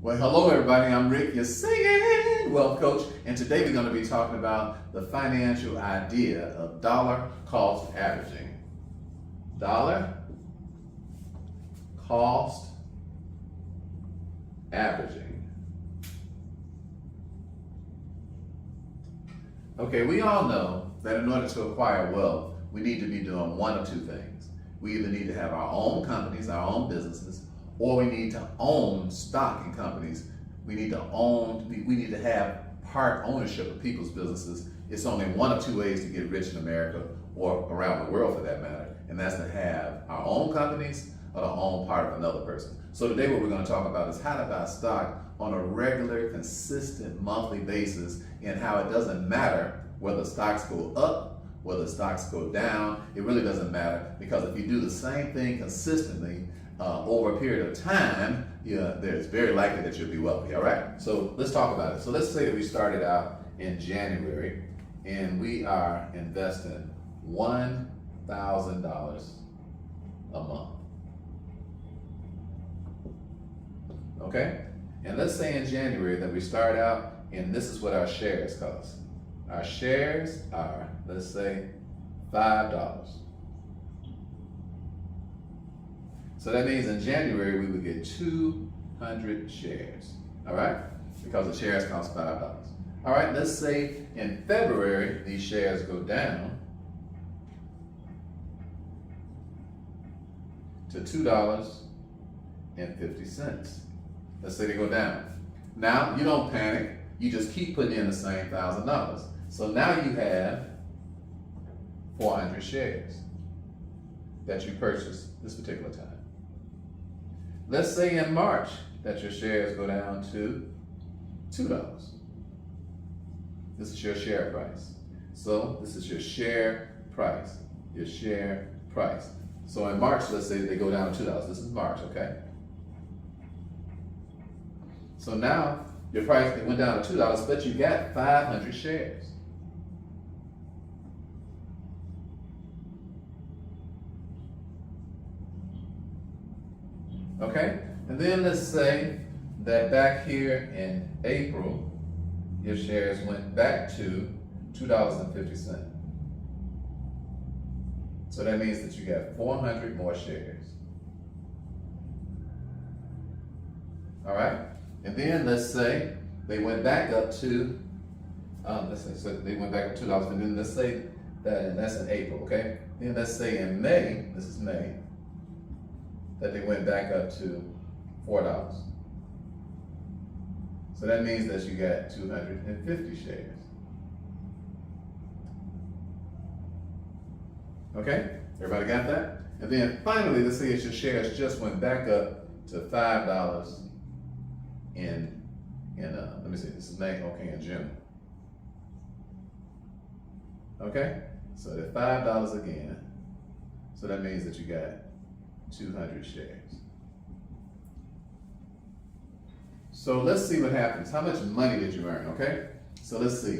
Well, hello everybody, I'm Rick, your singing wealth coach, and today we're going to be talking about the financial idea of dollar cost averaging. Dollar cost averaging. Okay, we all know that in order to acquire wealth, we need to be doing one of two things. We either need to have our own companies, our own businesses, or we need to own stock in companies. We need to have part ownership of people's businesses. It's only one of two ways to get rich in America or around the world for that matter, and that's to have our own companies or to own part of another person. So today what we're going to talk about is how to buy stock on a regular, consistent monthly basis, and how it doesn't matter whether stocks go up, whether stocks go down. It really doesn't matter, because if you do the same thing consistently over a period of time, it's very likely that you'll be wealthy, all right? So let's talk about it. So let's say that we started out in January and we are investing $1,000 a month, okay? And let's say in January that we start out and this is what our shares cost. Our shares are, let's say, $5. So that means in January we would get 200 shares, all right? Because the shares cost $5. All right, let's say in February these shares go down to $2.50. Let's say they go down. Now, you don't panic, you just keep putting in the same $1,000. So now you have 400 shares that you purchased this particular time. Let's say in March that your shares go down to $2. This is your share price. So this is your share price, your share price. So in March, let's say they go down to $2. This is March, okay? So now your price, it went down to $2, but you got 500 shares. Okay, and then let's say that back here in April, your shares went back to $2.50. So that means that you got 400 more shares. All right, and then let's say they went back up to, so they went back up to $2, and then let's say that, and that's in April, okay? Then let's say in May, this is May, that they went back up to $4. So that means that you got 250 shares. Okay, everybody got that? And then finally, let's say your shares just went back up to $5 in let me see, this is May, okay, in June. Okay, so they're $5 again. So that means that you got 200 shares. So let's see what happens. How much money did you earn, okay? So let's see.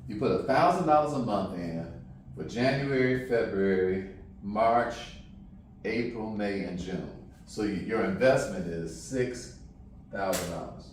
You put $1,000 a month in for January, February, March, April, May, and June. So your investment is $6,000.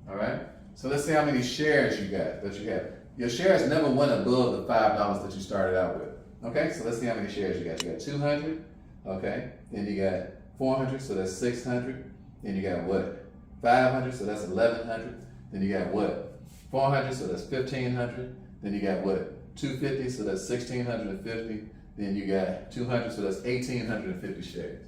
All right? So let's see how many shares you got that you have. Your shares never went above the $5 that you started out with. Okay, so let's see how many shares you got. You got 200, okay? Then you got 400, so that's 600. Then you got what? 500, so that's 1,100. Then you got what? 400, so that's 1,500. Then you got what? 250, so that's 1,650. Then you got 200, so that's 1,850 shares.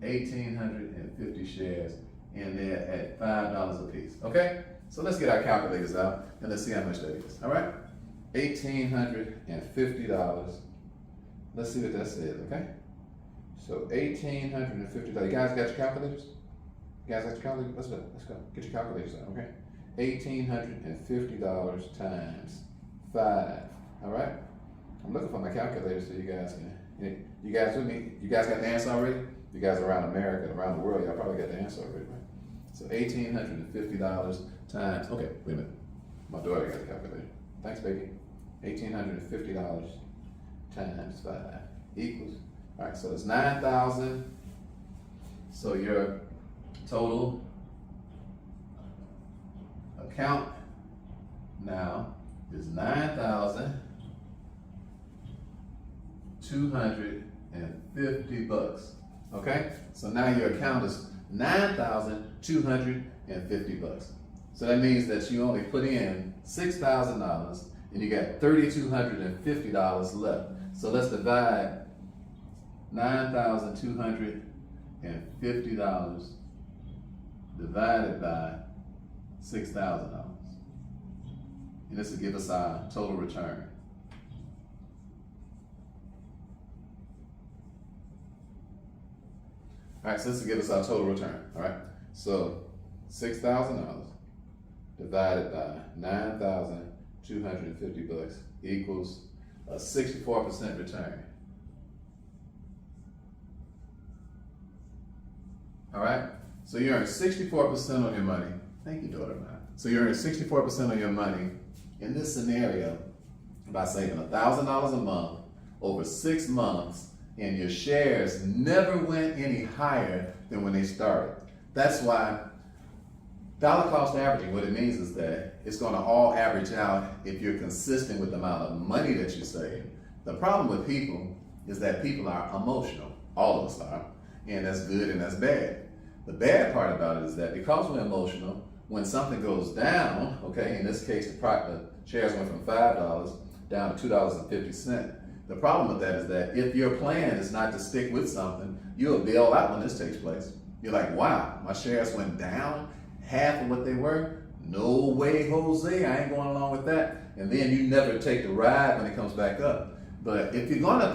$1,850 shares, and they're at $5 a piece, okay? So let's get our calculators out and let's see how much that is, all right? $1,850. Let's see what that says, okay? So $1,850. You guys got your calculators? You guys got your calculators? Let's go. Get your calculators out, okay? $1,850 times 5, all right? I'm looking for my calculator so you guys can, you guys with me? You guys got the answer already? You guys around America, around the world, y'all probably got the answer already, right? So $1,850 times, okay, wait a minute. My daughter got a calculator. Thanks, baby. $1,850 times 5 equals, all right, so it's 9,000. So your total account now is $9,250. Okay? So now your account is $9,250. So that means that you only put in $6,000 and you got $3,250 left. So let's divide $9,250 divided by $6,000. And this will give us our total return. All right, so this will give us our total return. All right, so $6,000 divided by $9,250 equals a 64% return. All right, so you earn 64% on your money. Thank you, daughter. So you earn 64% on your money in this scenario by saving $1,000 a month over 6 months, and your shares never went any higher than when they started. That's why dollar cost averaging, what it means is that it's going to all average out if you're consistent with the amount of money that you save. The problem with people is that people are emotional. All of us are, and that's good and that's bad. The bad part about it is that because we're emotional, when something goes down, okay, in this case, the shares went from $5 down to $2.50. The problem with that is that if your plan is not to stick with something, you'll bail out when this takes place. You're like, wow, my shares went down half of what they were? No way, Jose, I ain't going along with that. And then you never take the ride when it comes back up. But if you're gonna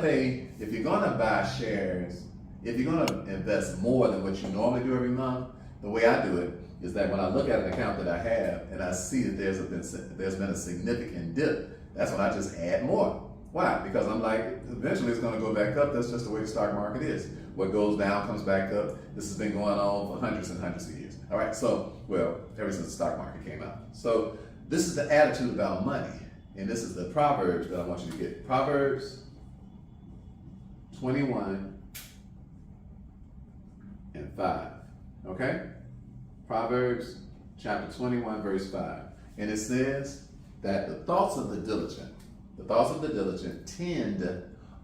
buy shares, if you're gonna invest more than what you normally do every month, the way I do it is that when I look at an account that I have and I see that there's been a significant dip, that's when I just add more. Why? Because I'm like, eventually it's going to go back up. That's just the way the stock market is. What goes down comes back up. This has been going on for hundreds and hundreds of years. All right, so, well, ever since the stock market came out. So this is the attitude about money. And this is the Proverbs that I want you to get. Proverbs 21:5. Okay? Proverbs chapter 21, verse 5. And it says that the thoughts of the diligent tend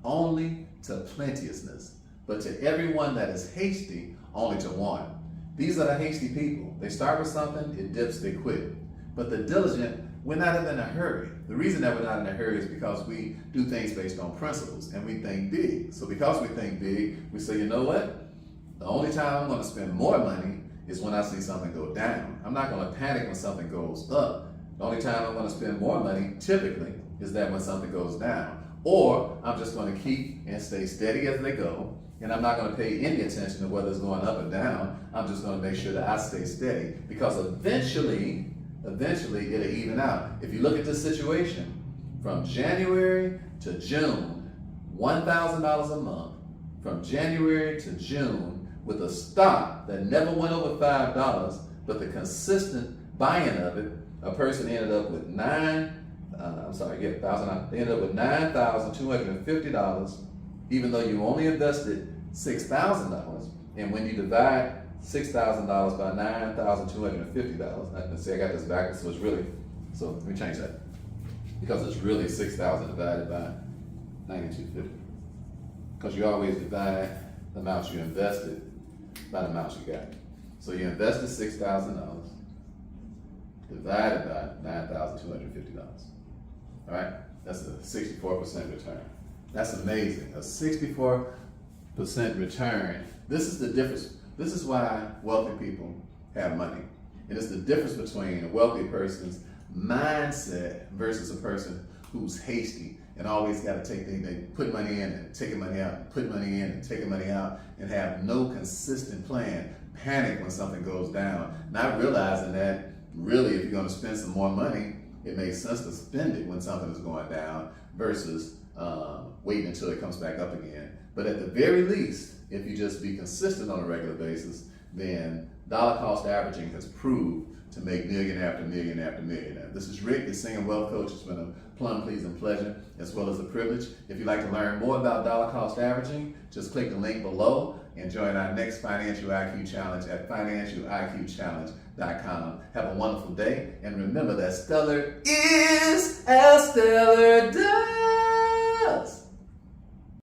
only to plenteousness, but to everyone that is hasty, only to want. These are the hasty people. They start with something, it dips, they quit. But the diligent, we're not in a hurry. The reason that we're not in a hurry is because we do things based on principles and we think big. So because we think big, we say, you know what? The only time I'm going to spend more money is when I see something go down. I'm not going to panic when something goes up. The only time I'm going to spend more money, typically, is that when something goes down. Or I'm just going to keep and stay steady as they go, and I'm not going to pay any attention to whether it's going up or down. I'm just going to make sure that I stay steady, because eventually it'll even out. If you look at this situation, from January to June, $1,000 a month, from January to June, with a stock that never went over $5, but the consistent buying of it, a person ended up with they ended up with $9,250, even though you only invested $6,000. And when you divide $6,000 by $9,250, let's say I got this backwards, so let me change that. Because it's really 6,000 divided by 9,250. Because you always divide the amounts you invested by the amounts you got. So you invested $6,000 divided by $9,250. All right, that's a 64% return. That's amazing, a 64% return. This is the difference. This is why wealthy people have money. And it's the difference between a wealthy person's mindset versus a person who's hasty and always got to take things. They put money in and taking money out, put money in and taking money out, and have no consistent plan. Panic when something goes down, not realizing that really if you're going to spend some more money, it makes sense to spend it when something is going down versus waiting until it comes back up again. But at the very least, if you just be consistent on a regular basis, then dollar cost averaging has proved to make million after million after million. This is Rick, the Singing Wealth Coach. It's been a plum, please, and pleasure, as well as a privilege. If you'd like to learn more about dollar cost averaging, just click the link below and join our next Financial IQ Challenge at financialiqchallenge.com. Have a wonderful day, and remember that stellar is a stellar day.